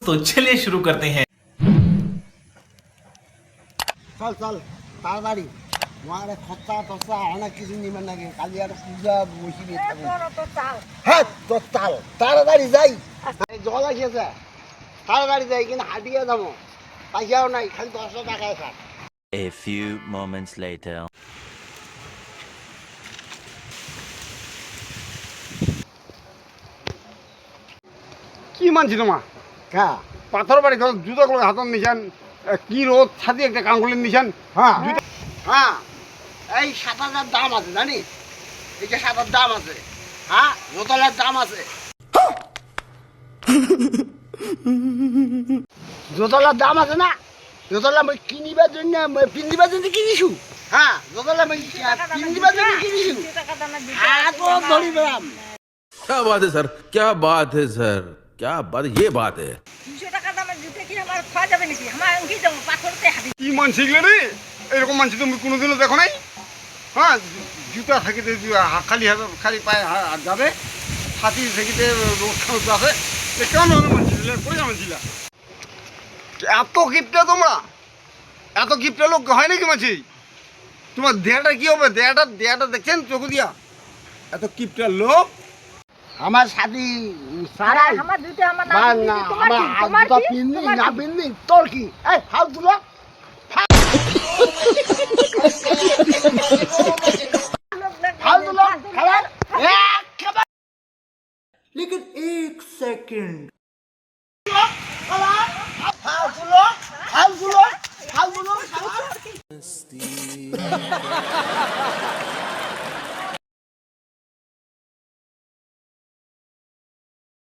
तो चलिए शुरू करते हैं। চল চল তাড়াতাড়ি মারে খত্তা টসা অনেক কিছু নিবেন নাকি কালি আর পূজা বসিয়ে হ্যাঁ তো তাল তাড়াতাড়ি যাই জল আসিয়েছে তাড়াতাড়ি যাই কিন্তু হাঁটিয়ে যাবো পয়সাও নাই খালি 10 টাকায় খাট। A few moments later. কি মানছি তোমার হ্যাঁ পাথর বাড়ি জুতোগুলো হাতত নিছেন কি রোদ ছাতি একটা কাঙ্গুলির নিছেন হ্যাঁ হ্যাঁ এই 7,000 দাম আছে জানিস এই যে 7,000 দাম আছে হ্যাঁ জোতলার দাম আছে জোতলার দাম আছে না জোতলা মই কিনিবার জন্য পিন্দিবার জন্য কিনিছু হ্যাঁ জোতলা মই পিন্দিবার জন্য কিনিছু হাত ধরি বেরাম। क्या बात है सर, क्या बात है सर, क्या बात, ये बात है। 200 টাকা দামের জুতো কি আমার খাওয়া যাবে নাকি? আমার কি দেবো পাথরতে হাবি। কি মানছি রে এরকম মানছি তুমি কোনোদিনও দেখো নাই হ্যাঁ জুতা থাকিতে খালি হাত খালি পায়ে হাত যাবে ছাতি থাকিতে রোদ খাওয়া আছে কেমন মানছিল কই মানছিলা এত গিফটে তোমরা এত গিফটে লোক হয় নাকি মানছি তোমার দেহটা কি হবে দেহটা দেখছেন চোখ দিয়া এত গিফটের লোক আমার সাথী সারা আমার জুতো আমার না মান না আমার হাত পিন্দি না পিন্দি তোর কি এই হাত গুলো হাত গুলো খাবার এক খাবার लेकिन एक सेकंड হাত গুলো